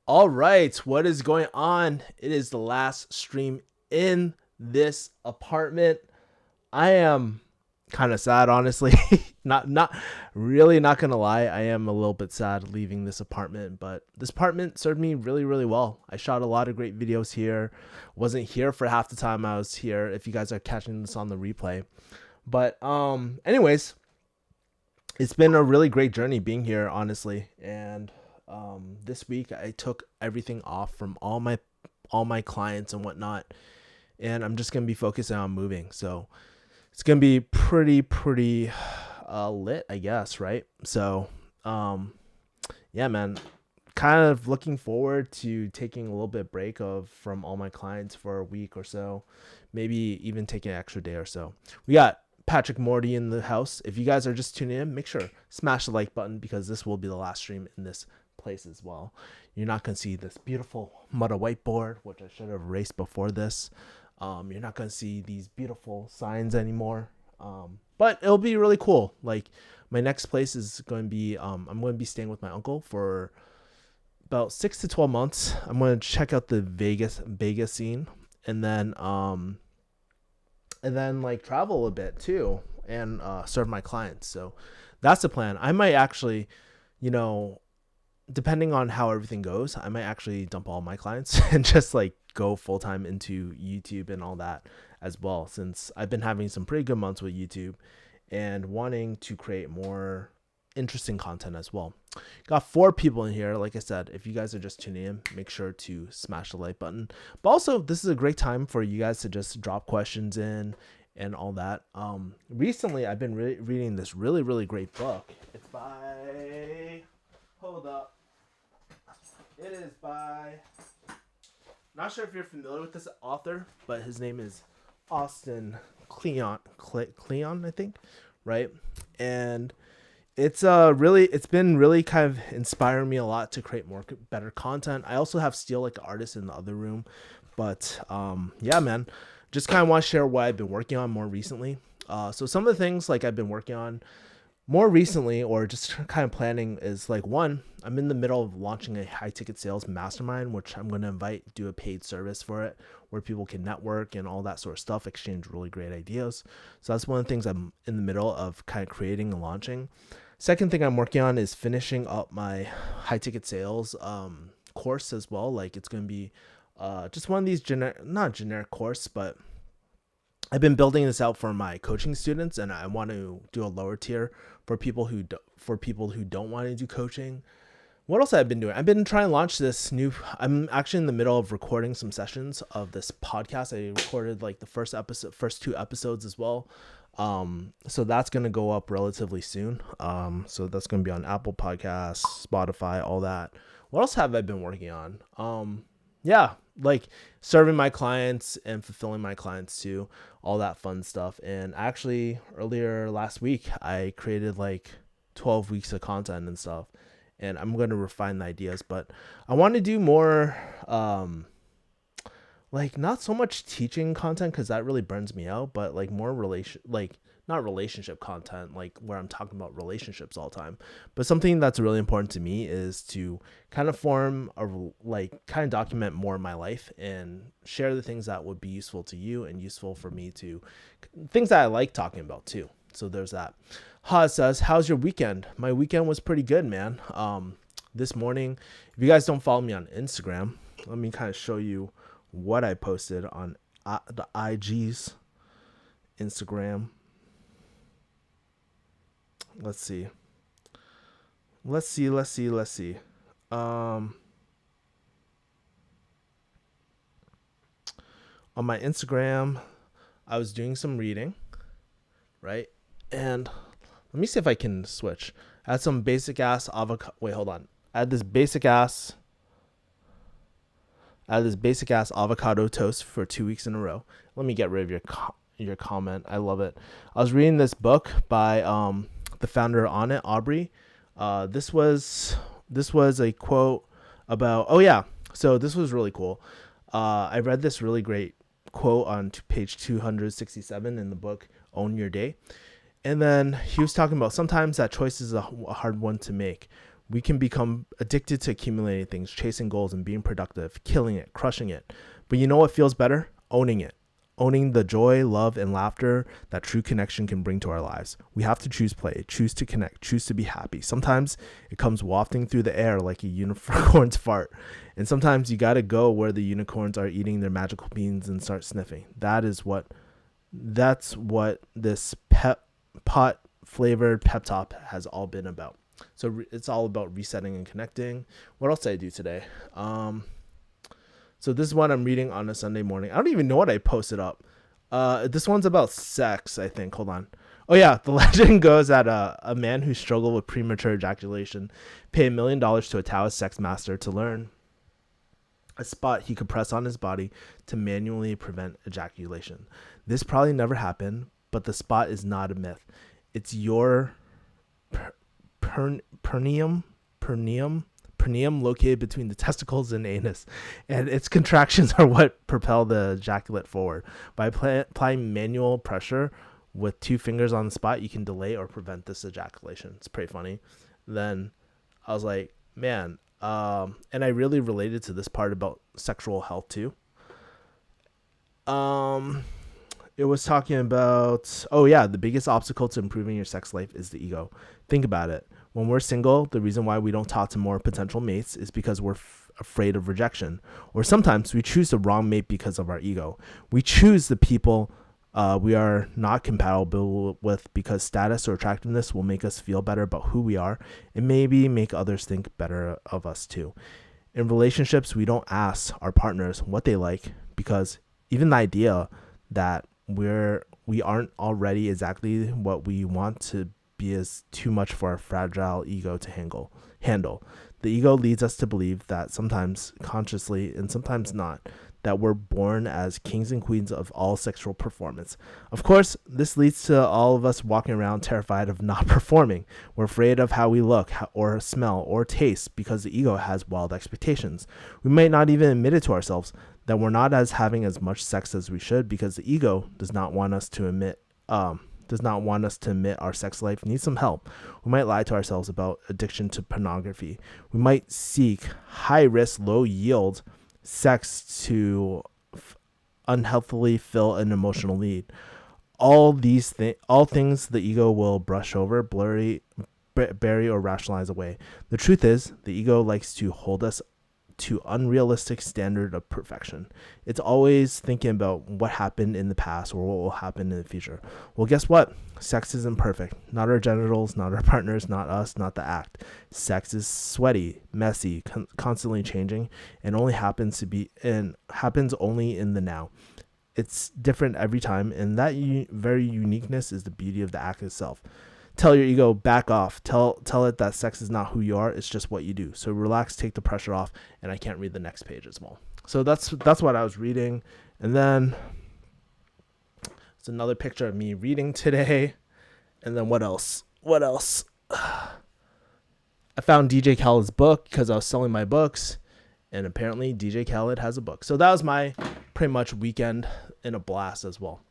All right, what is going on? It is the last stream in this apartment. I am kind of sad, honestly. Not really, not gonna lie. I am a little bit sad leaving this apartment, but this apartment served me really, really well. I shot a lot of great videos here. Wasn't here for half the time I was here. If you guys are catching this on the replay, but anyways, it's been a really great journey being here, honestly. And this week I took everything off from all my clients and whatnot, and I'm just gonna be focusing on moving. So it's gonna be pretty lit, I guess, right? So yeah, man, kind of looking forward to taking a little bit break of from all my clients for a week or so, maybe even taking an extra day or so. We got Patrick Morty in the house. If you guys are just tuning in, make sure smash the like button because this will be the last stream in this place as well. You're not gonna see this beautiful Mudda whiteboard, which I should have erased before this. You're not gonna see these beautiful signs anymore. But it'll be really cool. Like my next place is going to be I'm going to be staying with my uncle for about 6 to 12 months. I'm going to check out the Vegas scene, and then like travel a bit too, and serve my clients. So that's the plan. I might actually, you know, depending on how everything goes, I might actually dump all my clients and just like go full time into YouTube and all that as well, since I've been having some pretty good months with YouTube and wanting to create more interesting content as well. Got 4 people in here. Like I said, if you guys are just tuning in, make sure to smash the like button. But also, this is a great time for you guys to just drop questions in and all that. Recently, I've been reading this really great book. It's by, hold up, it is by, not sure if you're familiar with this author, but his name is Austin Kleon, I think, right? And it's been really kind of inspiring me a lot to create better content. I also have Steel Like an Artist in the other room, but yeah, man, just kind of want to share what I've been working on more recently. So some of the things like I've been working on more recently, or just kind of planning, is like, one, I'm in the middle of launching a high ticket sales mastermind, which I'm going to do a paid service for it, where people can network and all that sort of stuff, exchange really great ideas. So that's one of the things I'm in the middle of kind of creating and launching. Second thing I'm working on is finishing up my high ticket sales course as well. Like it's going to be just one of these not generic course, but I've been building this out for my coaching students, and I want to do a lower tier for people who don't want to do coaching. What else have I been doing? I've been trying to launch this new. I'm actually in the middle of recording some sessions of this podcast. I recorded like the first 2 episodes as well. So that's gonna go up relatively soon. So that's gonna be on Apple Podcasts, Spotify, all that. What else have I been working on? Yeah, like serving my clients and fulfilling my clients too, all that fun stuff. And actually, earlier last week, I created like 12 weeks of content and stuff, and I'm going to refine the ideas, but I want to do more, like not so much teaching content, because that really burns me out, but like more not relationship content, like where I'm talking about relationships all the time. But something that's really important to me is to kind of kind of document more of my life and share the things that would be useful to you and useful for me to, things that I like talking about too. So there's that. Ha says, how's your weekend? My weekend was pretty good, man. This morning, if you guys don't follow me on Instagram, let me kind of show you what I posted on the IG's Instagram. Let's see. On my Instagram, I was doing some reading, right? And let me see if I can switch. I had some basic ass avocado. Wait, hold on. I had this basic ass avocado toast for 2 weeks in a row. Let me get rid of your comment. I love it. I was reading this book by the founder on it, Aubrey. This was a quote about. Oh yeah, so this was really cool. I read this really great quote on page 267 in the book Own Your Day, and then he was talking about sometimes that choice is a hard one to make. We can become addicted to accumulating things, chasing goals and being productive, killing it, crushing it. But you know what feels better? Owning it. Owning the joy, love, and laughter that true connection can bring to our lives. We have to choose play, choose to connect, choose to be happy. Sometimes it comes wafting through the air like a unicorn's fart. And sometimes you got to go where the unicorns are eating their magical beans and start sniffing. That's what this pot flavored pep talk has all been about. So it's all about resetting and connecting. What else did I do today? So this is what I'm reading on a Sunday morning. I don't even know what I posted up. This one's about sex, I think. Hold on. Oh, yeah. The legend goes that a man who struggled with premature ejaculation paid $1 million to a Taoist sex master to learn a spot he could press on his body to manually prevent ejaculation. This probably never happened, but the spot is not a myth. It's your perineum located between the testicles and anus, and its contractions are what propel the ejaculate forward. By applying manual pressure with 2 fingers on the spot, you can delay or prevent this ejaculation. It's pretty funny. Then I was like, man, and I really related to this part about sexual health too. It was talking about, the biggest obstacle to improving your sex life is the ego. Think about it. When we're single, the reason why we don't talk to more potential mates is because we're afraid of rejection. Or sometimes we choose the wrong mate because of our ego. We choose the people we are not compatible with because status or attractiveness will make us feel better about who we are and maybe make others think better of us too. In relationships, we don't ask our partners what they like because even the idea that we aren't already exactly what we want to be is too much for our fragile ego to handle. The ego leads us to believe that sometimes consciously and sometimes not, that we're born as kings and queens of all sexual performance. Of course, this leads to all of us walking around terrified of not performing. We're afraid of how we look or smell or taste because the ego has wild expectations. We might not even admit it to ourselves that we're not having as much sex as we should because the ego does not want us to admit our sex life needs some help. We might lie to ourselves about addiction to pornography. We might seek high risk, low yield sex to unhealthily fill an emotional need. All things the ego will brush over, bury or rationalize away. The truth is, the ego likes to hold us to unrealistic standard of perfection. It's always thinking about what happened in the past or what will happen in the future. Well, guess what? Sex isn't perfect. Not our genitals, not our partners, not us, not the act. Sex is sweaty, messy, constantly changing, and happens only in the now. It's different every time, and that very uniqueness is the beauty of the act itself. Tell your ego, back off. Tell it that sex is not who you are. It's just what you do. So relax, take the pressure off, and I can't read the next page as well. So that's what I was reading. And then it's another picture of me reading today. And then what else? I found DJ Khaled's book because I was selling my books. And apparently DJ Khaled has a book. So that was my pretty much weekend in a blast as well.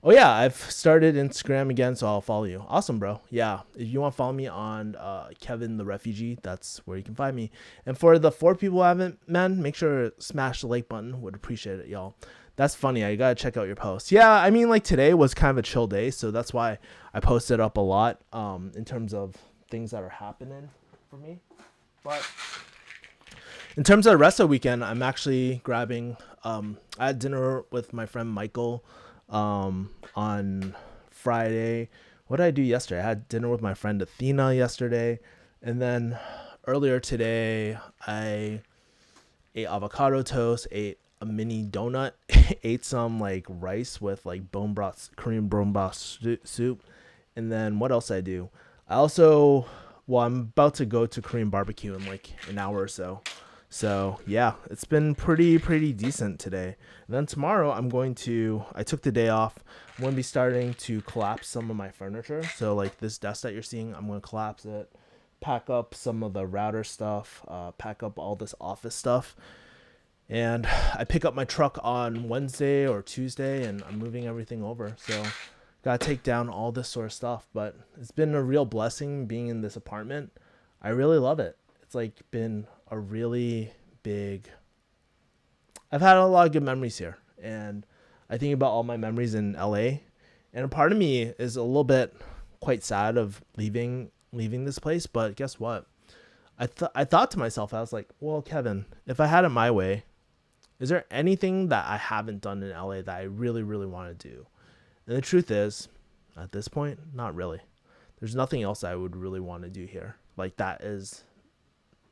Oh, yeah, I've started Instagram again, so I'll follow you. Awesome, bro. Yeah, if you want to follow me on Kevin the Refugee, that's where you can find me. And for the 4 people I haven't, man, make sure to smash the like button. Would appreciate it, y'all. That's funny. I got to check out your posts. Yeah, I mean, like today was kind of a chill day, so that's why I posted up a lot in terms of things that are happening for me. But in terms of the rest of the weekend, I'm actually grabbing, I had dinner with my friend Michael on Friday. What did I do yesterday? I had dinner with my friend Athena yesterday. And then earlier today, I ate avocado toast, ate a mini donut, ate some like rice with like Korean bone broth soup. And then what else did I do? I'm about to go to Korean barbecue in like an hour or so. So yeah, it's been pretty decent today. And then tomorrow I took the day off. I'm going to be starting to collapse some of my furniture. So like this desk that you're seeing, I'm going to collapse it, pack up some of the router stuff, pack up all this office stuff. And I pick up my truck on Wednesday or Tuesday and I'm moving everything over. So got to take down all this sort of stuff. But it's been a real blessing being in this apartment. I really love it. it's like been a really big. I've had a lot of good memories here, and I think about all my memories in LA, and a part of me is a little bit quite sad of leaving this place. But guess what? I thought to myself, I was like, well, Kevin, if I had it my way, is there anything that I haven't done in LA that I really, really want to do? And the truth is, at this point, not really. There's nothing else I would really want to do here. Like that is,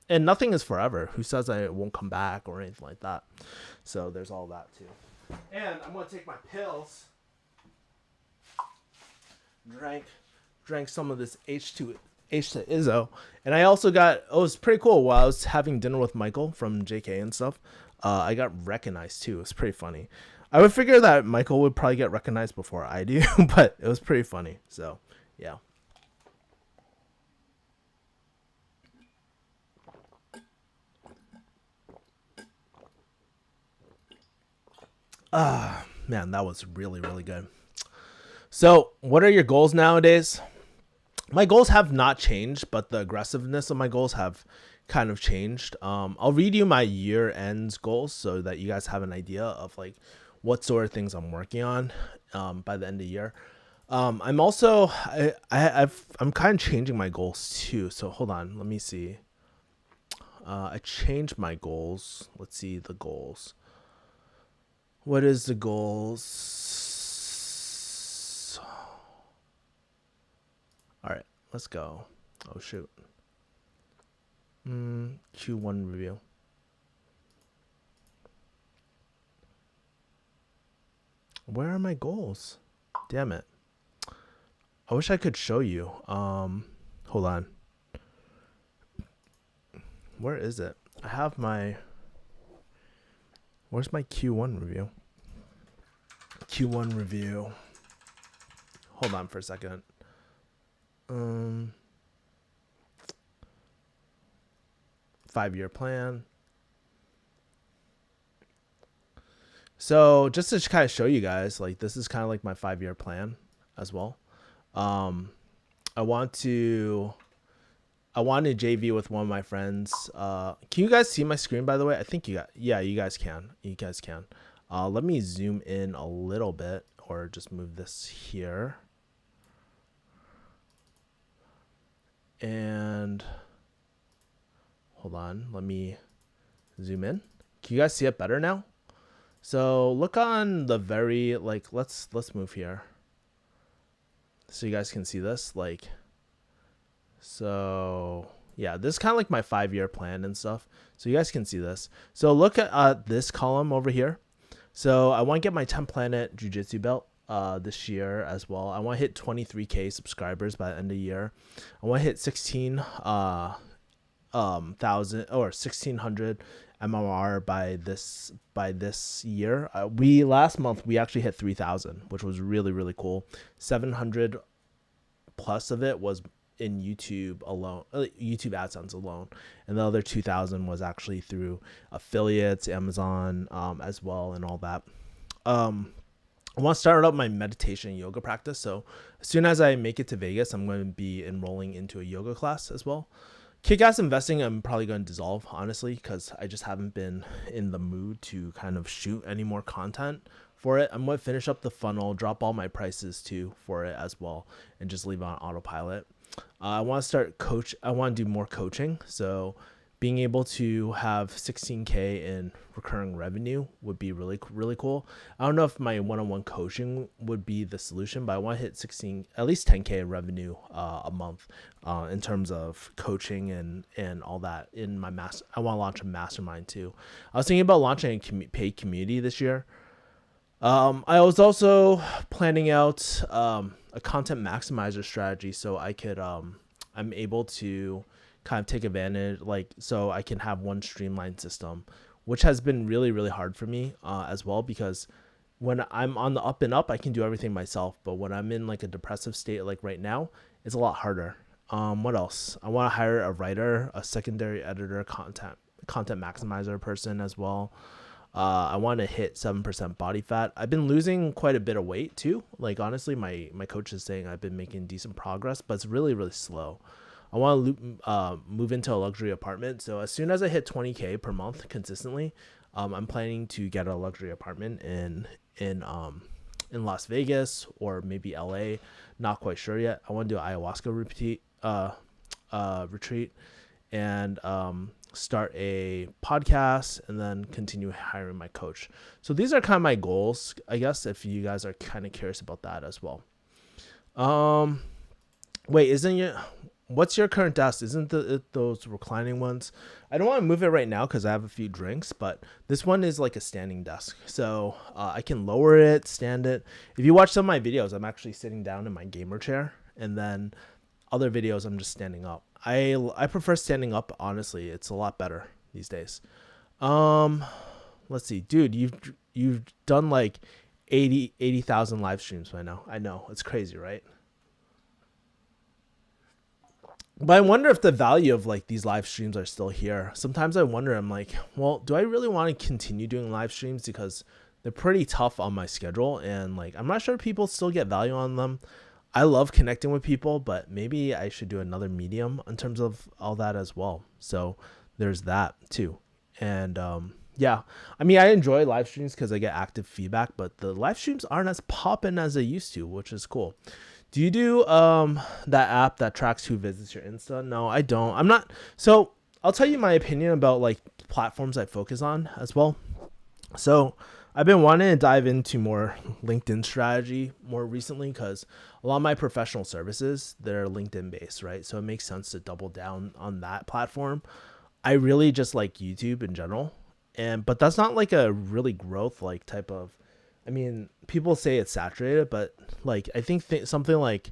and nothing is forever. Who says I won't come back or anything like that? So there's all that too. And I'm going to take my pills. Drank some of this H2 Izzo, and I also got, it was pretty cool while I was having dinner with Michael from JK and stuff. I got recognized too. It was pretty funny. I would figure that Michael would probably get recognized before I do, but it was pretty funny. So yeah. Man, that was really, really good. So what are your goals nowadays? My goals have not changed, but the aggressiveness of my goals have kind of changed. I'll read you my year ends goals so that you guys have an idea of like what sort of things I'm working on by the end of the year. I'm also I'm kind of changing my goals too. So hold on, let me see. I changed my goals. Let's see the goals. What is the goals? All right, let's go. Oh, shoot. Q1 review. Where are my goals? Damn it. I wish I could show you. Hold on. Where is it? I have my... Where's my Q1 review? Q1 review. Hold on for a second. 5-year plan. So just to kind of show you guys, like this is kind of like my 5-year plan as well. I want to JV with one of my friends. Can you guys see my screen, by the way? I think you guys can. You guys can. Let me zoom in a little bit or just move this here. And hold on, let me zoom in. Can you guys see it better now? So look on the very, like, let's move here so you guys can see this. Like, so yeah, this is kind of like my 5-year plan and stuff, so you guys can see this. So look at this column over here. So I want to get my 10 planet jiu-jitsu belt this year as well. I want to hit 23k subscribers by the end of the year. I want to hit 16,000 or 1600 MMR by this year. We last month we actually hit 3,000, which was really, really cool. 700 plus of it was in YouTube alone, YouTube AdSense alone, and the other 2,000 was actually through affiliates, Amazon, as well, and all that. I want to start up my meditation and yoga practice. So as soon as I make it to Vegas, I'm going to be enrolling into a yoga class as well. Kick-ass investing, I'm probably going to dissolve, honestly, because I just haven't been in the mood to kind of shoot any more content for it. I'm going to finish up the funnel, drop all my prices too for it as well, and just leave it on autopilot. I want to I want to do more coaching. So being able to have 16k in recurring revenue would be really, really cool. I don't know if my one-on-one coaching would be the solution, but I want to hit at least 10k in revenue a month in terms of coaching and all that. In my I want to launch a mastermind too. I was thinking about launching a paid community this year. I was also planning out a content maximizer strategy so I could I'm able to kind of take advantage, like, so I can have one streamlined system, which has been really, really hard for me as well, because when I'm on the up and up, I can do everything myself, but when I'm in like a depressive state like right now, it's a lot harder. What else? I want to hire a writer, a secondary editor, content maximizer person as well. I want to hit 7% body fat. I've been losing quite a bit of weight too. Like, honestly, my coach is saying I've been making decent progress, but it's really, really slow. I want to move into a luxury apartment. So as soon as I hit 20K per month consistently, I'm planning to get a luxury apartment in Las Vegas or maybe LA. Not quite sure yet. I want to do an ayahuasca retreat and start a podcast and then continue hiring my coach. So these are kind of my goals, I guess, if you guys are kind of curious about that as well. Wait, what's your current desk? Isn't those reclining ones? I don't want to move it right now because I have a few drinks, but this one is like a standing desk. So I can lower it, stand it. If you watch some of my videos, I'm actually sitting down in my gamer chair, and then other videos I'm just standing up. I prefer standing up, honestly. It's a lot better these days. Let's see. Dude, you've done like 80,000 live streams by now. I know. It's crazy, right? But I wonder if the value of like these live streams are still here. Sometimes I wonder, I'm like, well, do I really want to continue doing live streams? Because they're pretty tough on my schedule, and like I'm not sure people still get value on them. I love connecting with people, but maybe I should do another medium in terms of all that as well. So there's that too. And yeah, I mean, I enjoy live streams because I get active feedback, but the live streams aren't as poppin' as they used to, which is cool. Do you do that app that tracks who visits your Insta? No, I don't. I'm not. So I'll tell you my opinion about like platforms I focus on as well. So I've been wanting to dive into more LinkedIn strategy more recently because a lot of my professional services, they're LinkedIn based, right? So it makes sense to double down on that platform. I really just like YouTube in general. But that's not like a really growth like type of, I mean, people say it's saturated, but like I think something like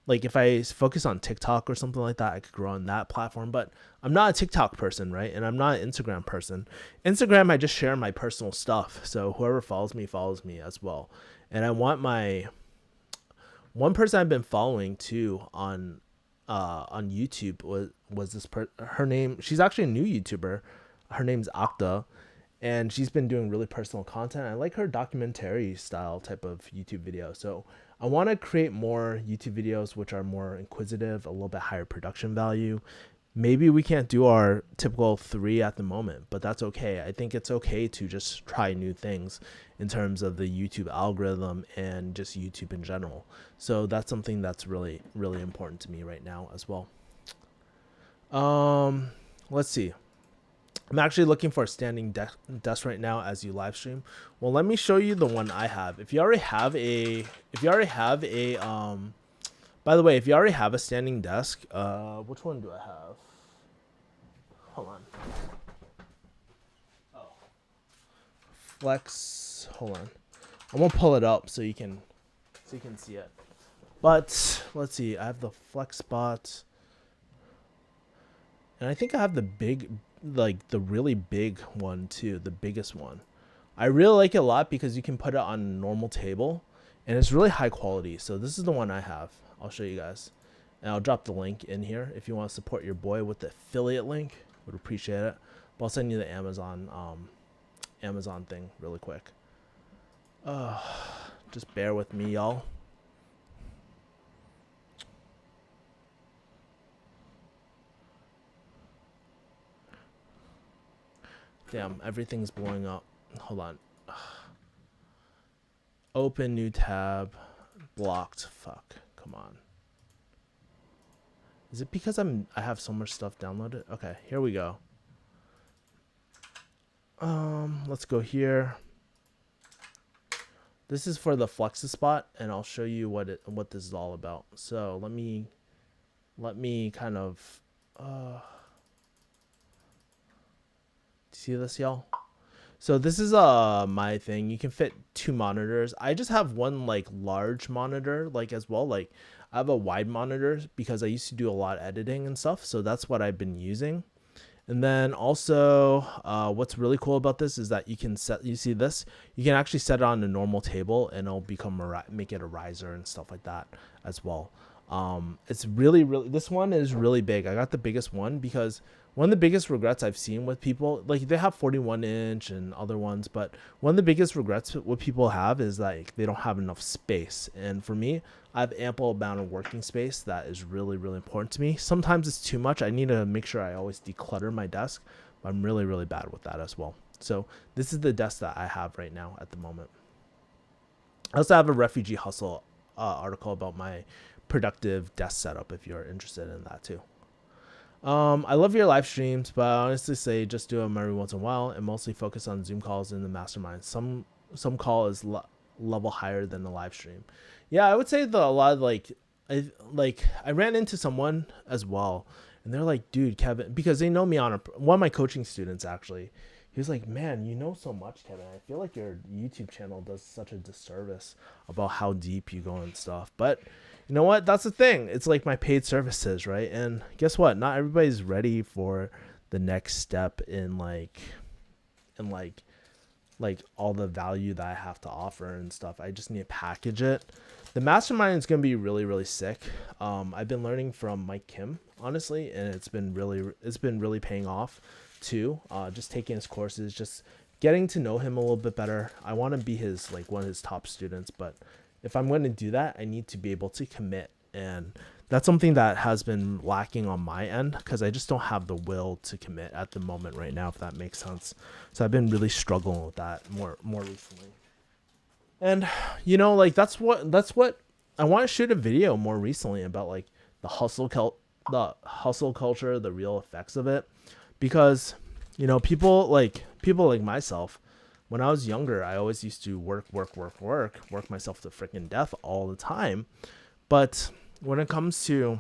if I focus on TikTok or something like that, I could grow on that platform. But I'm not a TikTok person, right? And I'm not an Instagram person. Instagram, I just share my personal stuff. So whoever follows me as well. And I want one person I've been following too on YouTube was this her name. She's actually a new YouTuber. Her name's Akta. And she's been doing really personal content. I like her documentary style type of YouTube video. So I want to create more YouTube videos which are more inquisitive, a little bit higher production value. Maybe we can't do our typical 3 at the moment, but that's okay. I think it's okay to just try new things in terms of the YouTube algorithm and just YouTube in general. So that's something that's really, really important to me right now as well. Let's see. I'm actually looking for a standing desk right now as you live stream. Well, let me show you the one I have. If you already have a by the way, if you already have a standing desk, which one do I have? Hold on. Oh. Flex, hold on. I'm gonna pull it up so you can see it. But let's see, I have the Flex Spot. And I think I have the big, like the really big one too, the biggest one. I really like it a lot because you can put it on a normal table and it's really high quality. So this is the one I have. I'll show you guys. And I'll drop the link in here if you want to support your boy with the affiliate link. Would appreciate it. But I'll send you the Amazon thing really quick. Just bear with me, y'all. Damn, everything's blowing up. Hold on. Open new tab. Blocked. Fuck. Come on. Is it because I have so much stuff downloaded? Okay, here we go. Let's go here. This is for the Flex Spot, and I'll show you what this is all about. So let me kind of see this, y'all. So this is my thing. You can fit 2 monitors. I just have one like large monitor like as well. Like I have a wide monitor because I used to do a lot of editing and stuff. So that's what I've been using. And then also what's really cool about this is that you can you see this, you can actually set it on a normal table and it'll make it a riser and stuff like that as well. It's really, this one is really big. I got the biggest one because one of the biggest regrets I've seen with people, like they have 41 inch and other ones, but one of the biggest regrets what people have is like they don't have enough space. And for me, I have ample amount of working space that is really, really important to me. Sometimes it's too much. I need to make sure I always declutter my desk. But I'm really, really bad with that as well. So this is the desk that I have right now at the moment. I also have a Refugee Hustle article about my productive desk setup if you're interested in that too. I love your live streams, but I honestly say just do them every once in a while and mostly focus on Zoom calls in the mastermind. Some call is level higher than the live stream. Yeah, I would say that a lot of I ran into someone as well, and they're like, dude, Kevin, because they know me on one of my coaching students actually. He was like, man, you know so much, Kevin. I feel like your YouTube channel does such a disservice about how deep you go and stuff. But you know what? That's the thing. It's like my paid services, right? And guess what? Not everybody's ready for the next step in like all the value that I have to offer and stuff. I just need to package it. The mastermind is going to be really, really sick. I've been learning from Mike Kim, honestly, and it's been really paying off too. Just taking his courses, just getting to know him a little bit better. I want to be his one of his top students, but if I'm going to do that, I need to be able to commit, and that's something that has been lacking on my end because I just don't have the will to commit at the moment right now, if that makes sense. So I've been really struggling with that more recently. And that's what I want to shoot a video more recently about, like the hustle culture, the real effects of it, because people like myself, when I was younger, I always used to work myself to freaking death all the time. But when it comes to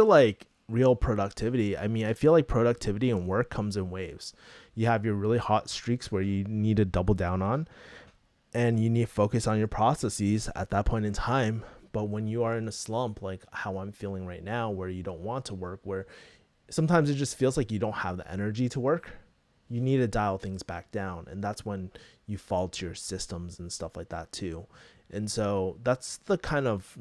like real productivity, I mean, I feel like productivity and work comes in waves. You have your really hot streaks where you need to double down on, and you need to focus on your processes at that point in time. But when you are in a slump, like how I'm feeling right now, where you don't want to work, where sometimes it just feels like you don't have the energy to work, you need to dial things back down. And that's when you fall to your systems and stuff like that too. And so that's kind of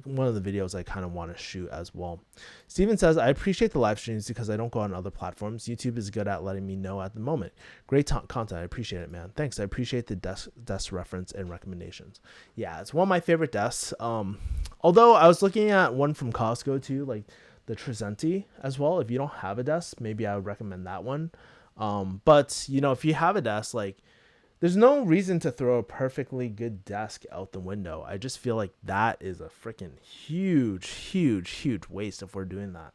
one of the videos I kind of want to shoot as well. Steven says, I appreciate the live streams because I don't go on other platforms. YouTube is good at letting me know at the moment. Great content. I appreciate it, man. Thanks. I appreciate the desk reference and recommendations. Yeah, it's one of my favorite desks. Although I was looking at one from Costco too, like the Tresenti as well. If you don't have a desk, maybe I would recommend that one. But if you have a desk, like, there's no reason to throw a perfectly good desk out the window. I just feel like that is a freaking huge waste if we're doing that.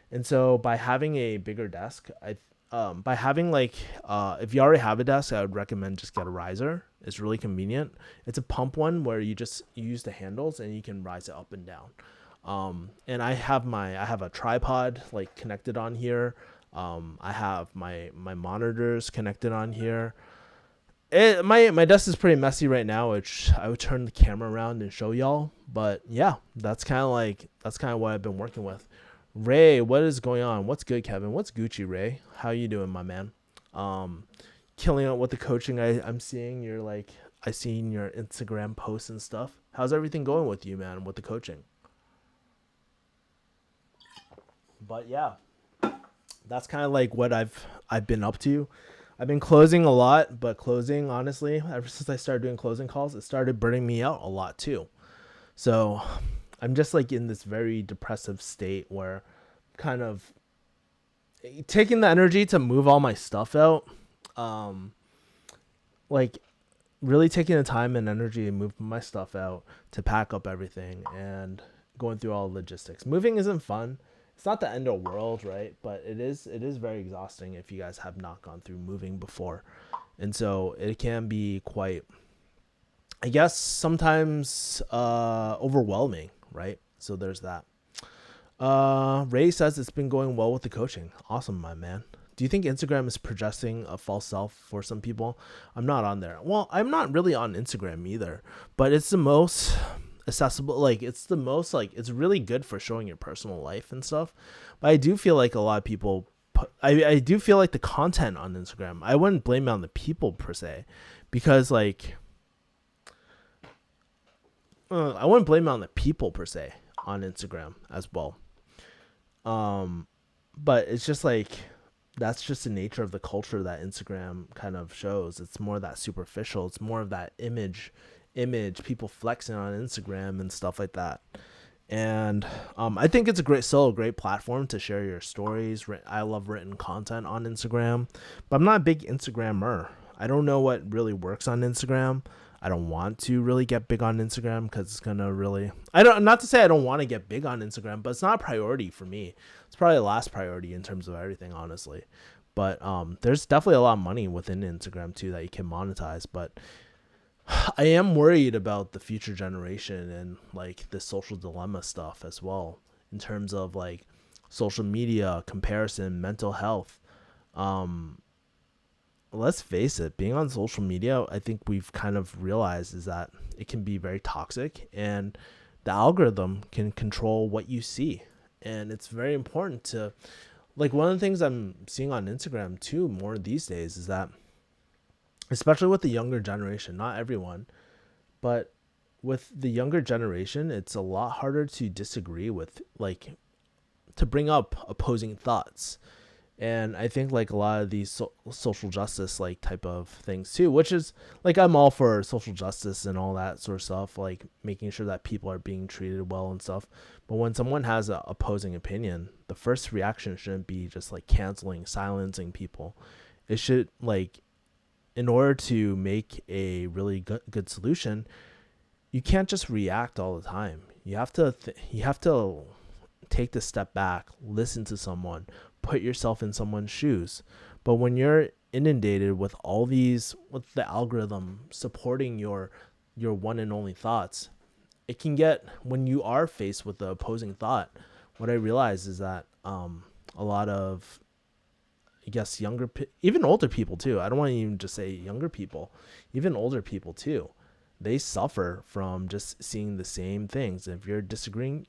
And so by having a bigger desk, if you already have a desk, I would recommend just get a riser. It's really convenient. It's a pump one where you use the handles and you can rise it up and down. And I have a tripod like connected on here. I have my monitors connected on here. My desk is pretty messy right now, which I would turn the camera around and show y'all. But yeah, that's kind of what I've been working with. Ray, what is going on? What's good, Kevin? What's Gucci, Ray? How you doing, my man? Killing it with the coaching. I'm seeing I seen your Instagram posts and stuff. How's everything going with you, man, with the coaching? But yeah, that's kind of like what I've been up to. I've been closing a lot, but closing, honestly, ever since I started doing closing calls, it started burning me out a lot too. So I'm just like in this very depressive state where kind of taking the energy to move all my stuff out, like really taking the time and energy to move my stuff out, to pack up everything and going through all the logistics. Moving isn't fun. It's not the end of the world, right? But it is very exhausting if you guys have not gone through moving before. And so it can be quite, I guess, sometimes overwhelming, right? So there's that. Ray says it's been going well with the coaching. Awesome, my man. Do you think Instagram is projecting a false self for some people? I'm not on there. Well, I'm not really on Instagram either, but it's the most accessible, it's really good for showing your personal life and stuff. But I do feel like a lot of people I do feel like the content on Instagram, I wouldn't blame it on the people per se, because I wouldn't blame it on the people per se on Instagram as well. But it's just like, that's just the nature of the culture that Instagram kind of shows. It's more that superficial. It's more of that image people flexing on Instagram and stuff like that. And I think it's still a great platform to share your stories. I love written content on Instagram, but I'm not a big Instagrammer. I don't know what really works on Instagram. I don't want to really get big on Instagram because it's gonna really. I don't. Not to say I don't want to get big on Instagram, but it's not a priority for me. It's probably the last priority in terms of everything, honestly. But there's definitely a lot of money within Instagram too that you can monetize. But I am worried about the future generation and like the social dilemma stuff as well, in terms of like social media comparison, mental health. Um, let's face it, being on social media, I think we've kind of realized is that it can be very toxic, and the algorithm can control what you see. And it's very important to, like, one of the things I'm seeing on Instagram too more these days is that, especially with the younger generation, not everyone, but with the younger generation, it's a lot harder to disagree with, like, to bring up opposing thoughts. And I think like a lot of these social justice like type of things too, which is like, I'm all for social justice and all that sort of stuff, like making sure that people are being treated well and stuff. But when someone has an opposing opinion, the first reaction shouldn't be just like canceling, silencing people. It should, like, in order to make a really good solution, you can't just react all the time. You have to take the step back, listen to someone, put yourself in someone's shoes. But when you're inundated with all these, with the algorithm supporting your one and only thoughts, it can get, when you are faced with the opposing thought, what I realize is that a lot of, I guess, even older people too, I don't want to even just say younger people, even older people too, they suffer from just seeing the same things. If you're disagreeing,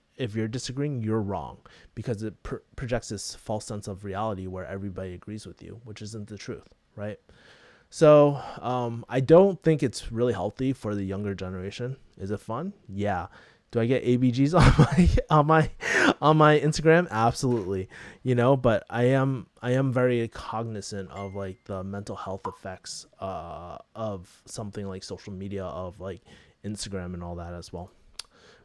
you're wrong, because it projects this false sense of reality where everybody agrees with you, which isn't the truth, right? So I don't think it's really healthy for the younger generation. Is it fun? Yeah. Do I get ABGs on my Instagram? Absolutely. But I am very cognizant of like the mental health effects of something like social media, of like Instagram and all that as well.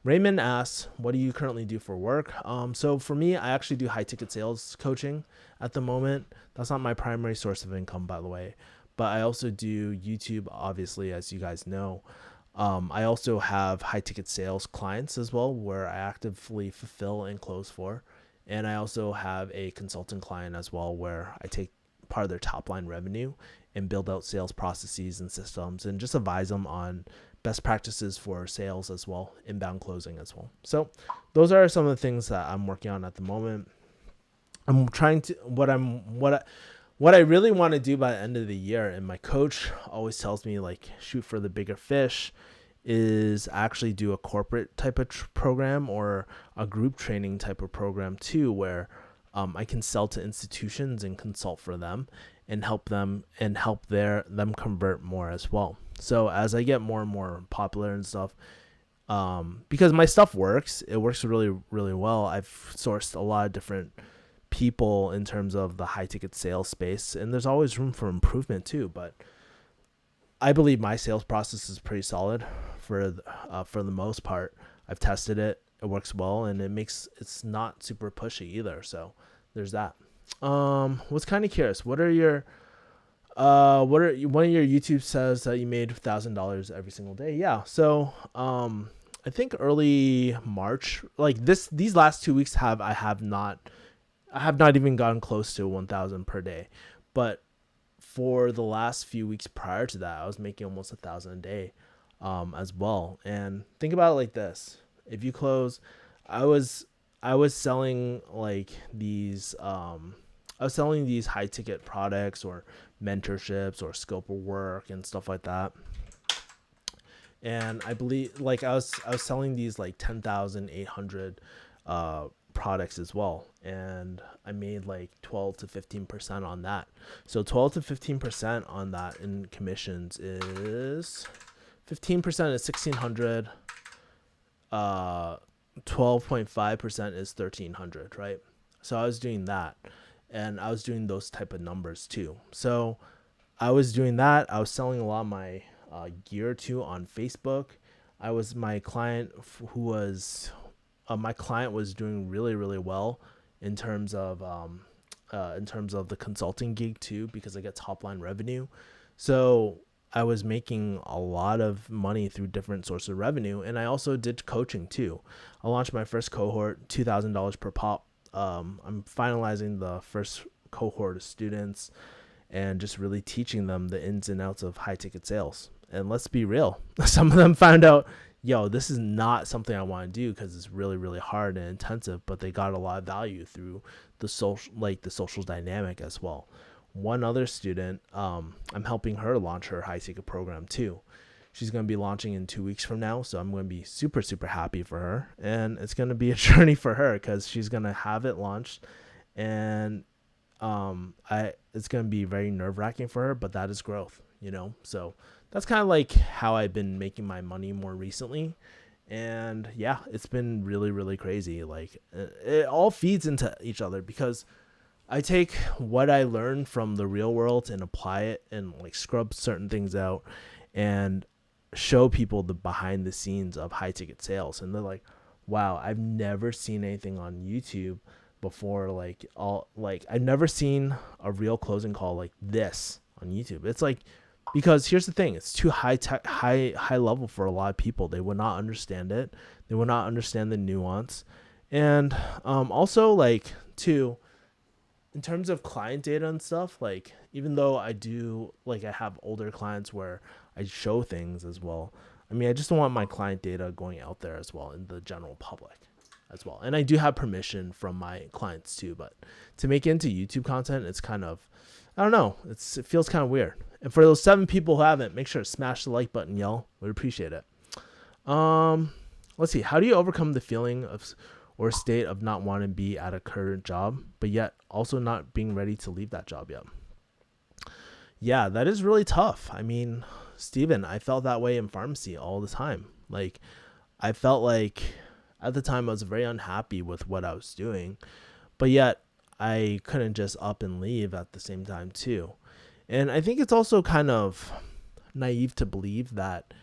Raymond asks, what do you currently do for work? So for me, I actually do high ticket sales coaching at the moment. That's not my primary source of income, by the way, but I also do YouTube, obviously, as you guys know. I also have high ticket sales clients as well, where I actively fulfill and close for. And I also have a consultant client as well, where I take part of their top line revenue and build out sales processes and systems and just advise them on best practices for sales as well, inbound closing as well. So those are some of the things that I'm working on at the moment. I'm trying to, what I really want to do by the end of the year, and my coach always tells me like shoot for the bigger fish, is actually do a corporate type of program or a group training type of program too, where I can sell to institutions and consult for them and help them convert more as well. So as I get more and more popular and stuff, because my stuff works, it works really, really well. I've sourced a lot of different people in terms of the high ticket sales space, and there's always room for improvement too. But I believe my sales process is pretty solid for the most part. I've tested it. It works well, and it's not super pushy either. So there's that. Was kind of curious. What are your one of your YouTube says that you made $1,000 every single day? Yeah. So I think early March, like these last 2 weeks I have not even gotten close to 1,000 per day, but for the last few weeks prior to that, I was making almost 1,000 a day as well. And think about it like this: if you close, I was selling like these high ticket products or mentorships or scope of work and stuff like that. And I believe like I was selling these like 10,800 products as well, and I made like 12 to 15% on that. So 12 to 15% on that in commissions is 15% is 1,600. 12.5% is 1,300, right? So I was doing that, and I was doing those type of numbers too. So I was doing that. I was selling a lot of my gear too on Facebook. I was my client who was my client was doing really really well in terms of the consulting gig too, because I get top line revenue. So I was making a lot of money through different sources of revenue, and I also did coaching too. I launched my first cohort, $2,000 per pop. I'm finalizing the first cohort of students and just really teaching them the ins and outs of high ticket sales. And let's be real, some of them found out, yo, this is not something I want to do because it's really, really hard and intensive, but they got a lot of value through the social dynamic as well. One other student, I'm helping her launch her high ticket program too. She's going to be launching in 2 weeks from now. So I'm going to be super, super happy for her. And it's going to be a journey for her because she's going to have it launched. And it's going to be very nerve wracking for her, but that is growth, So that's kind of like how I've been making my money more recently. And yeah, it's been really, really crazy. Like it all feeds into each other because I take what I learned from the real world and apply it and like scrub certain things out and show people the behind the scenes of high ticket sales. And they're like, wow, I've never seen anything on YouTube before. I've never seen a real closing call like this on YouTube. It's like, because here's the thing, it's too high level for a lot of people. They would not understand it. They would not understand the nuance. And also like too, in terms of client data and stuff, like even though I have older clients where I show things as well. I mean, I just don't want my client data going out there as well in the general public as well. And I do have permission from my clients too, but to make it into YouTube content, it's kind of, I don't know. It feels kind of weird. And for those 7 people who haven't, make sure to smash the like button, y'all. We'd appreciate it. Let's see. How do you overcome the feeling of or state of not wanting to be at a current job, but yet also not being ready to leave that job yet? Yeah, that is really tough. I mean, Steven, I felt that way in pharmacy all the time. Like, I felt like at the time I was very unhappy with what I was doing, but yet I couldn't just up and leave at the same time too. And I think it's also kind of naive to believe that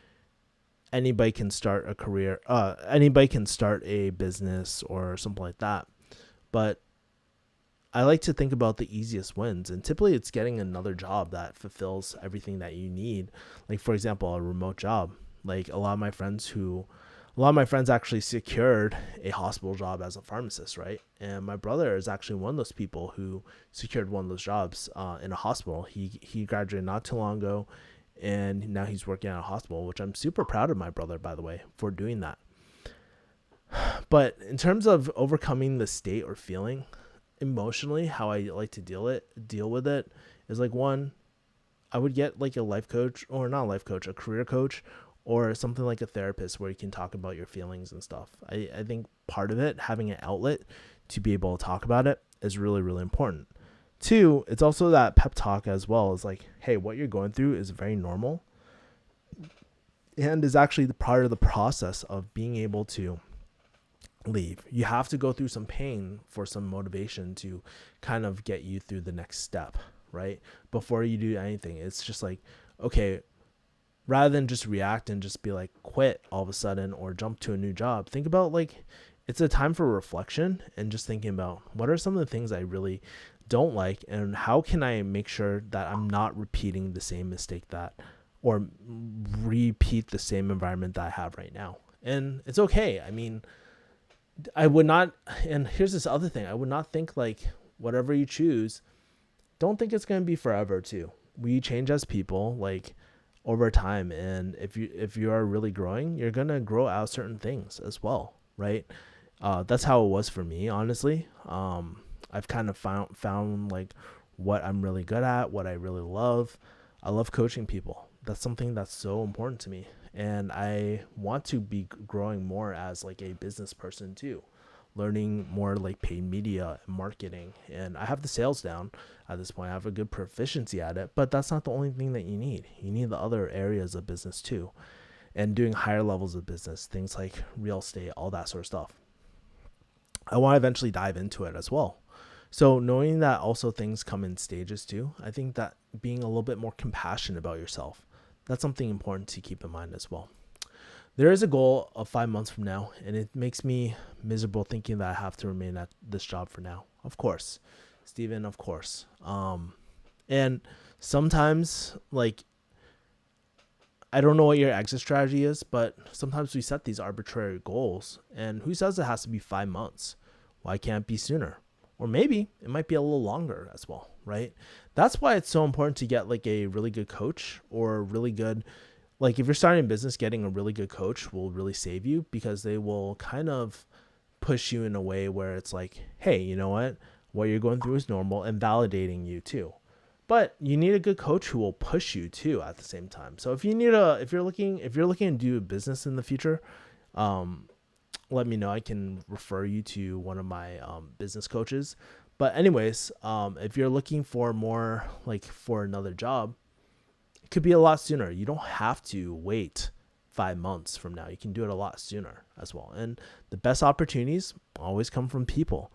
anybody can start a career, anybody can start a business or something like that. But I like to think about the easiest wins, and typically it's getting another job that fulfills everything that you need. Like, for example, a remote job. Like a lot of my friends actually secured a hospital job as a pharmacist, right? And my brother is actually one of those people who secured one of those jobs in a hospital. He graduated not too long ago, and now he's working at a hospital, which I'm super proud of my brother, by the way, for doing that. But in terms of overcoming the state or feeling emotionally, how I like to deal with it is like, one, I would get like a life coach, or not a life coach, a career coach, or something like a therapist where you can talk about your feelings and stuff. I think part of it, having an outlet to be able to talk about it, is really, really important. 2, it's also that pep talk as well. It's like, hey, what you're going through is very normal and is actually the part of the process of being able to leave. You have to go through some pain for some motivation to kind of get you through the next step, right? Before you do anything, it's just like, okay, rather than just react and just be like quit all of a sudden or jump to a new job, think about like, it's a time for reflection and just thinking about what are some of the things I really don't like and how can I make sure that I'm not repeating the same mistake or repeat the same environment that I have right now. And it's okay. I mean, I would not, and here's this other thing, I would not think like whatever you choose, don't think it's going to be forever too. We change as people, like over time. And if you are really growing, you're going to grow out certain things as well. Right. That's how it was for me, honestly. I've kind of found like what I'm really good at, what I really love. I love coaching people. That's something that's so important to me. And I want to be growing more as like a business person too, learning more like paid media and marketing. And I have the sales down at this point. I have a good proficiency at it, but that's not the only thing that you need. You need the other areas of business too, and doing higher levels of business, things like real estate, all that sort of stuff. I want to eventually dive into it as well. So knowing that also things come in stages too, I think that being a little bit more compassionate about yourself, that's something important to keep in mind as well. There is a goal of 5 months from now, and it makes me miserable thinking that I have to remain at this job for now. Of course, Steven, of course. And sometimes, like, I don't know what your exit strategy is, but sometimes we set these arbitrary goals, and who says it has to be 5 months? Why can't it be sooner? Or maybe it might be a little longer as well, right? That's why it's so important to get like a really good coach or really good, like if you're starting a business, getting a really good coach will really save you, because they will kind of push you in a way where it's like, hey, you know what you're going through is normal, and validating you too. But you need a good coach who will push you too at the same time. So if you're looking to do a business in the future, let me know. I can refer you to one of my business coaches. But anyways, if you're looking for more, like for another job, it could be a lot sooner. You don't have to wait 5 months from now. You can do it a lot sooner as well. And the best opportunities always come from people.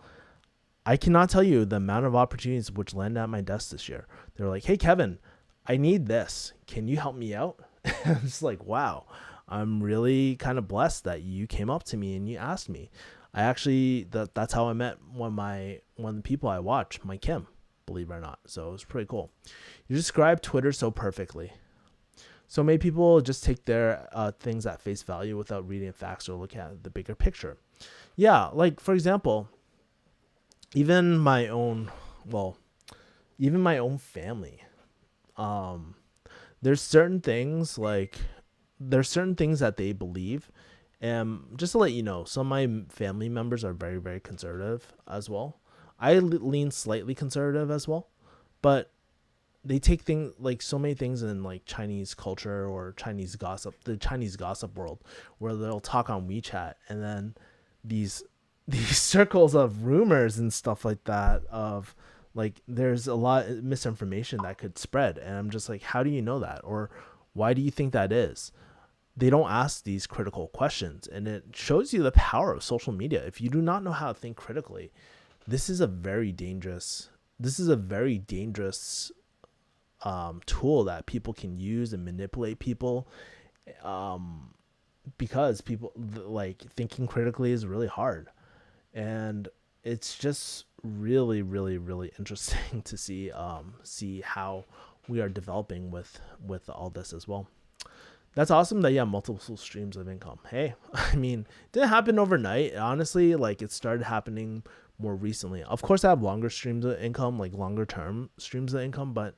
I cannot tell you the amount of opportunities which landed at my desk this year. They're like, hey, Kevin, I need this. Can you help me out? I'm just like, wow, I'm really kind of blessed that you came up to me and you asked me. I actually, that's how I met one of the people I watch, Mike Kim, believe it or not. So it was pretty cool. You described Twitter so perfectly. So many people just take their things at face value without reading facts or looking at the bigger picture. Yeah, like for example, even my own family, there's certain things that they believe. And just to let you know, some of my family members are very, very conservative as well. I lean slightly conservative as well, but they take things like so many things in like Chinese culture or Chinese gossip, the Chinese gossip world, where they'll talk on WeChat, and then these circles of rumors and stuff like that of like there's a lot of misinformation that could spread. And I'm just like, how do you know that? Or why do you think that is? They don't ask these critical questions, and it shows you the power of social media. If you do not know how to think critically, this is a very dangerous tool that people can use and manipulate people, because people like thinking critically is really hard. And it's just really, really, really interesting to see how we are developing with all this as well. That's awesome that you have multiple streams of income. Hey, I mean, it didn't happen overnight. Honestly, like it started happening more recently. Of course, I have longer streams of income, like longer term streams of income, but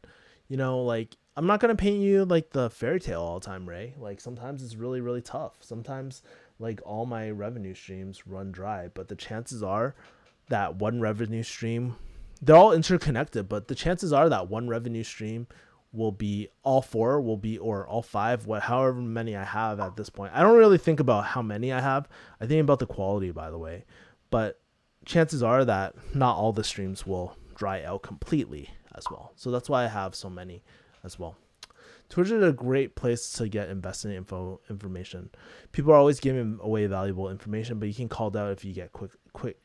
you know, like I'm not going to paint you like the fairy tale all the time, Ray. Like sometimes it's really, really tough. Sometimes like all my revenue streams run dry, but the chances are that one revenue stream, they're all interconnected, but the chances are that one revenue stream will be all four will be, or all five, however many I have at this point. I don't really think about how many I have. I think about the quality, by the way, but chances are that not all the streams will dry out completely as well. So that's why I have so many as well. Twitter is a great place to get investing information. People are always giving away valuable information, but you can call out if you get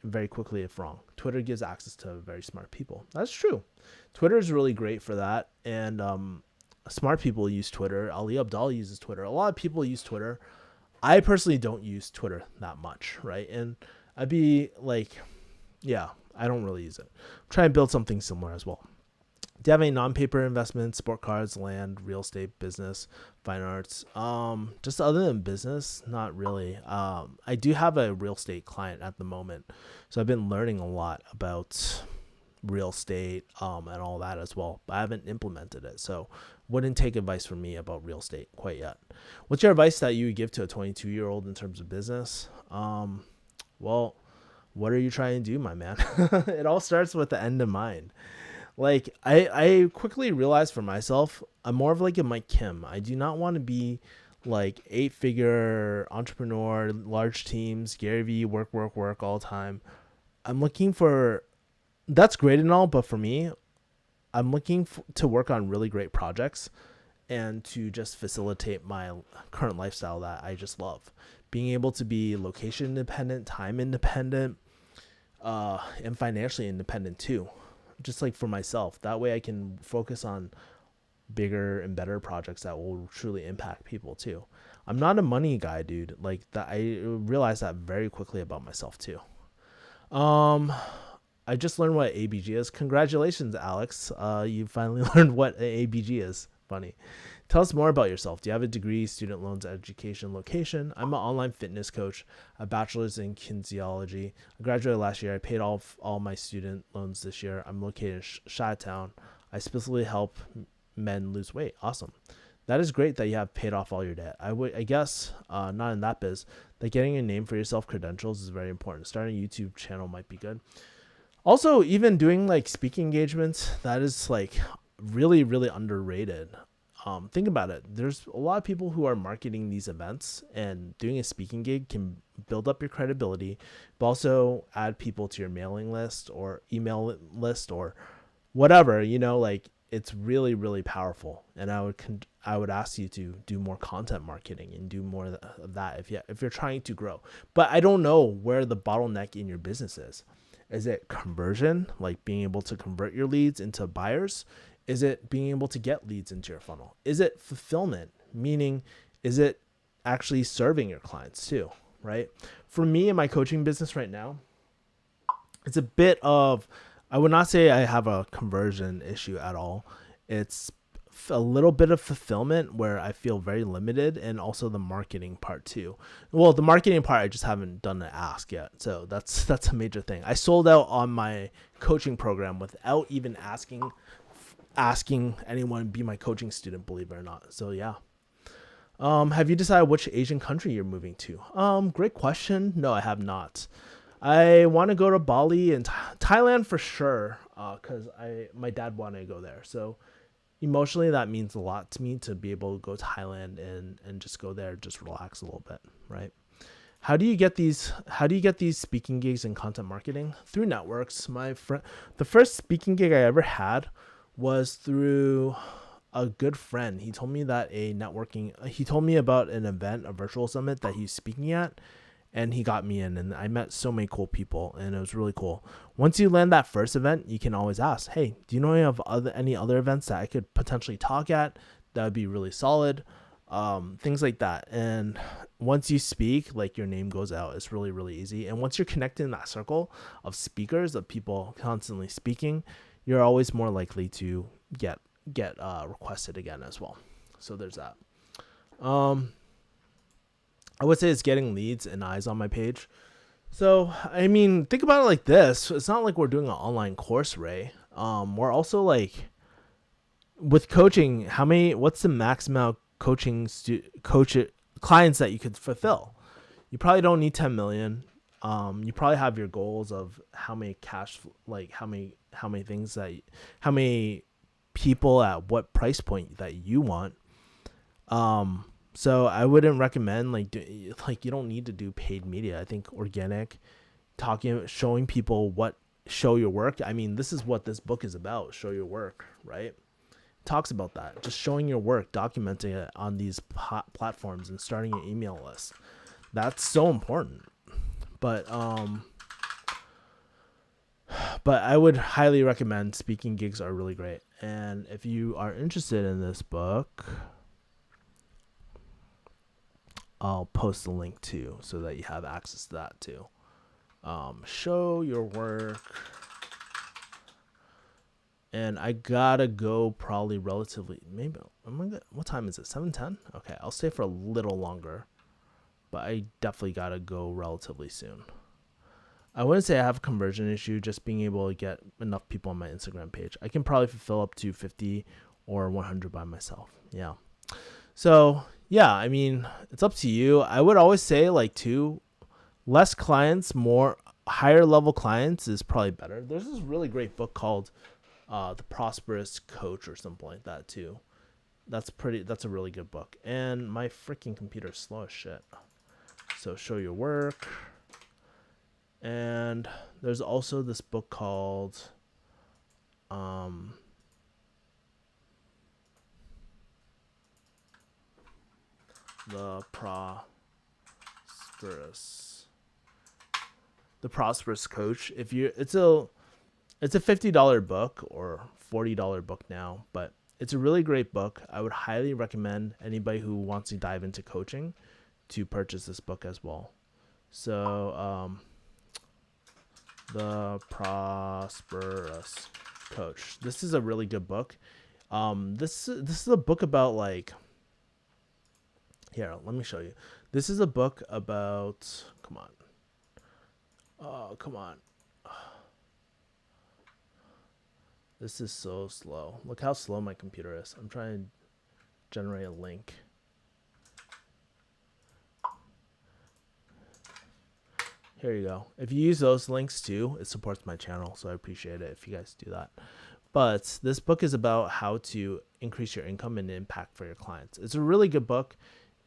very quickly if wrong. Twitter gives access to very smart people. That's true. Twitter is really great for that, and smart people use Twitter. Ali Abdal uses Twitter. A lot of people use Twitter. I personally don't use Twitter that much, right? And I'd be like, yeah, I don't really use it. I'm trying to build something similar as well. Do you have any non-paper investments, sport cards, land, real estate, business, fine arts? Just other than business, not really. I do have a real estate client at the moment, so I've been learning a lot about real estate and all that as well, but I haven't implemented it, so wouldn't take advice from me about real estate quite yet. What's your advice that you would give to a 22-year-old in terms of business? Well, what are you trying to do, my man? It all starts with the end in mind. Like I quickly realized for myself, I'm more of like a Mike Kim. I do not want to be like 8-figure entrepreneur, large teams, Gary Vee, work all the time. I'm looking for, that's great and all, but for me, I'm looking to work on really great projects and to just facilitate my current lifestyle that I just love. Being able to be location independent, time independent, and financially independent too, just like for myself. That way I can focus on bigger and better projects that will truly impact people too. I'm not a money guy, dude. Like that, I realized that very quickly about myself too. Um, I just learned what ABG is. Congratulations, Alex. You finally learned what ABG is. Funny. Tell us more about yourself. Do you have a degree, student loans, education, location? I'm an online fitness coach, a bachelor's in kinesiology. I graduated last year. I paid off all my student loans this year. I'm located in Chi-Town. I specifically help men lose weight. Awesome. That is great that you have paid off all your debt. I guess, not in that biz, that getting a name for yourself, credentials is very important. Starting a YouTube channel might be good. Also, even doing like speaking engagements, that is like really, really underrated. Think about it. There's a lot of people who are marketing these events, and doing a speaking gig can build up your credibility, but also add people to your mailing list or email list or whatever, like it's really, really powerful. And I would ask you to do more content marketing and do more of that if you're trying to grow. But I don't know where the bottleneck in your business is. Is it conversion, like being able to convert your leads into buyers? Is it being able to get leads into your funnel? Is it fulfillment? Meaning, is it actually serving your clients too, right? For me in my coaching business right now, it's a bit of, I would not say I have a conversion issue at all. It's a little bit of fulfillment where I feel very limited, and also the marketing part too. Well, the marketing part, I just haven't done the ask yet. So that's a major thing. I sold out on my coaching program without even asking anyone to be my coaching student, believe it or not. So yeah. Have you decided which Asian country you're moving to? Great question. No, I have not. I want to go to Bali and Thailand for sure, because my dad wanted to go there. So emotionally, that means a lot to me to be able to go to Thailand and just go there, just relax a little bit, right? How do you get these speaking gigs and content marketing? Through networks. The first speaking gig I ever had was through a good friend. He told me about an event, a virtual summit that he's speaking at, and he got me in, and I met so many cool people, and it was really cool. Once you land that first event, you can always ask, hey, do you know any other events that I could potentially talk at that would be really solid? Things like that. And once you speak, like, your name goes out. It's really, really easy. And once you're connected in that circle of speakers, of people constantly speaking, you're always more likely to get requested again as well. So there's that. I would say it's getting leads and eyes on my page. So, I mean, think about it like this. It's not like we're doing an online course, Ray. We're also like, with coaching, what's the max amount of clients that you could fulfill? You probably don't need 10 million. You probably have your goals of how many people at what price point that you want. So I wouldn't recommend you don't need to do paid media. I think organic, showing people show your work. I mean, this is what this book is about. Show your work, right? Talks about that. Just showing your work, documenting it on these platforms, and starting an email list. That's so important. But I would highly recommend speaking gigs are really great. And if you are interested in this book, I'll post the link too, so that you have access to that too. Show your work. And I gotta go probably relatively, what time is it? 7:10? Okay, I'll stay for a little longer, but I definitely gotta go relatively soon. I wouldn't say I have a conversion issue, just being able to get enough people on my Instagram page. I can probably fulfill up to 50 or 100 by myself. Yeah. So yeah, I mean, it's up to you. I would always say less clients, more higher level clients is probably better. There's this really great book called The Prosperous Coach or something like that too. That's a really good book. And my freaking computer's slow as shit. So show your work. And there's also this book called The The Prosperous Coach. It's a $50 book or $40 book now, but it's a really great book. I would highly recommend anybody who wants to dive into coaching to purchase this book as well. So, The Prosperous Coach. This is a really good book. This is a book about like. Here, let me show you. This is a book about. Come on. Oh, come on. This is so slow. Look how slow my computer is. I'm trying to generate a link. Here you go. If you use those links too, it supports my channel, so I appreciate it if you guys do that. But this book is about how to increase your income and impact for your clients. It's a really good book.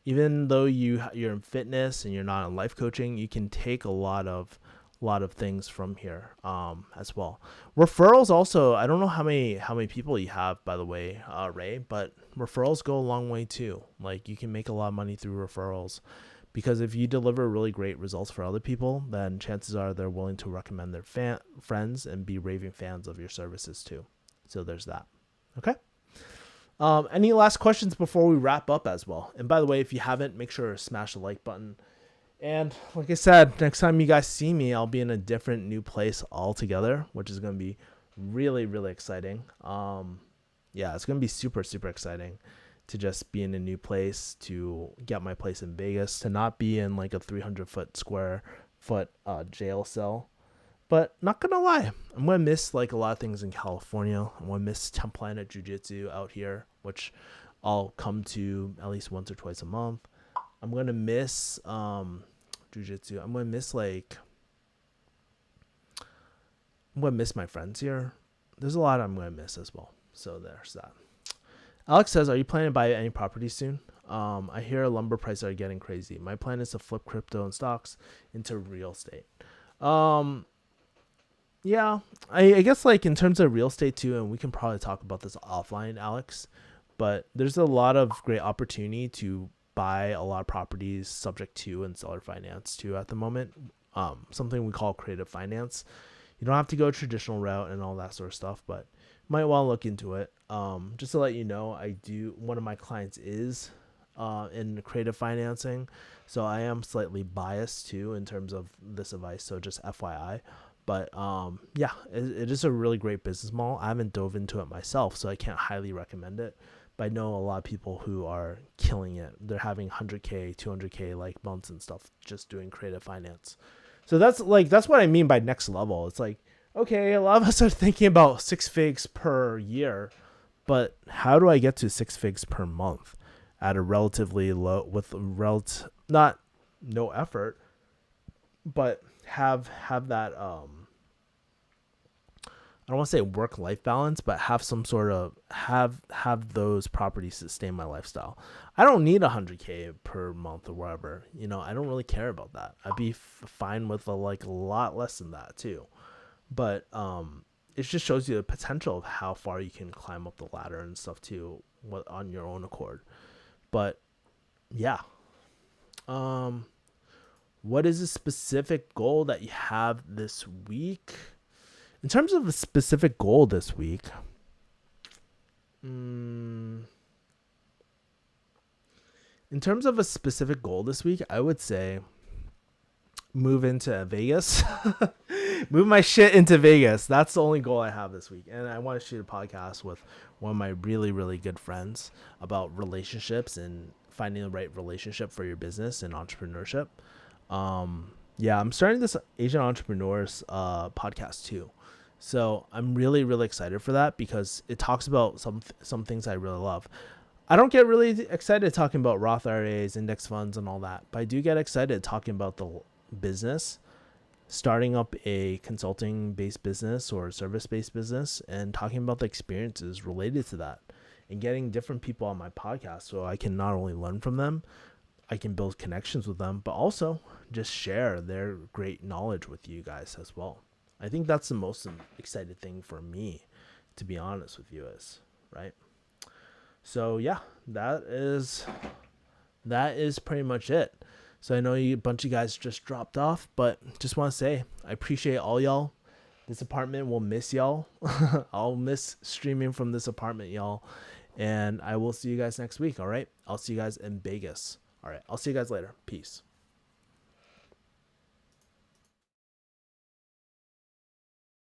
Even though you're in fitness and you're not in life coaching, you can take a lot of things from here as well. Referrals also, I don't know how many people you have, by the way, Ray, but referrals go a long way too. Like you can make a lot of money through referrals, because if you deliver really great results for other people, then chances are they're willing to recommend their friends and be raving fans of your services too. So there's that. Okay. Any last questions before we wrap up as well? And by the way, if you haven't, make sure to smash the like button. And like I said, next time you guys see me, I'll be in a different new place altogether, which is going to be really, really exciting. Yeah, it's going to be super, super exciting to just be in a new place, to get my place in Vegas, to not be in like a 300 square foot jail cell. But not going to lie, I'm going to miss like a lot of things in California. I'm going to miss 10 Planet Jiu-Jitsu out here, which I'll come to at least once or twice a month. I'm going to miss jiu-jitsu. I'm going to miss my friends here. There's a lot I'm going to miss as well. So there's that. Alex says, are you planning to buy any property soon? I hear lumber prices are getting crazy. My plan is to flip crypto and stocks into real estate. Yeah, I guess like in terms of real estate too, and we can probably talk about this offline, Alex, but there's a lot of great opportunity to buy a lot of properties subject to and seller finance too at the moment. Something we call creative finance. You don't have to go a traditional route and all that sort of stuff, but you might want to look into it. Just to let you know, one of my clients is in creative financing, so I am slightly biased too in terms of this advice, so just FYI. But yeah, it is a really great business model. I haven't dove into it myself, so I can't highly recommend it. But I know a lot of people who are killing it. They're having 100K, 200K like months and stuff just doing creative finance. So that's what I mean by next level. It's like, okay, a lot of us are thinking about 6 figs per year, but how do I get to 6 figs per month at a relatively low, with not no effort, but have that I don't want to say work-life balance, but have some sort of have those properties sustain my lifestyle. I don't need 100K per month or whatever. You know, I don't really care about that. I'd be fine with a lot less than that too. But it just shows you the potential of how far you can climb up the ladder and stuff too, on your own accord. But yeah, what is a specific goal that you have this week? In terms of a specific goal this week, I would say move into Vegas. Move my shit into Vegas. That's the only goal I have this week. And I want to shoot a podcast with one of my really, really good friends about relationships and finding the right relationship for your business and entrepreneurship. Yeah, I'm starting this Asian Entrepreneurs podcast too. So I'm really, really excited for that because it talks about some things I really love. I don't get really excited talking about Roth IRAs, index funds, and all that, but I do get excited talking about the business, starting up a consulting-based business or service-based business, and talking about the experiences related to that, and getting different people on my podcast so I can not only learn from them, I can build connections with them, but also just share their great knowledge with you guys as well. I think that's the most excited thing for me, to be honest with you, right? So yeah, that is pretty much it. So I know a bunch of you guys just dropped off, but just want to say I appreciate all y'all. This apartment will miss y'all. I'll miss streaming from this apartment, y'all. And I will see you guys next week. All right. I'll see you guys in Vegas. All right. I'll see you guys later. Peace.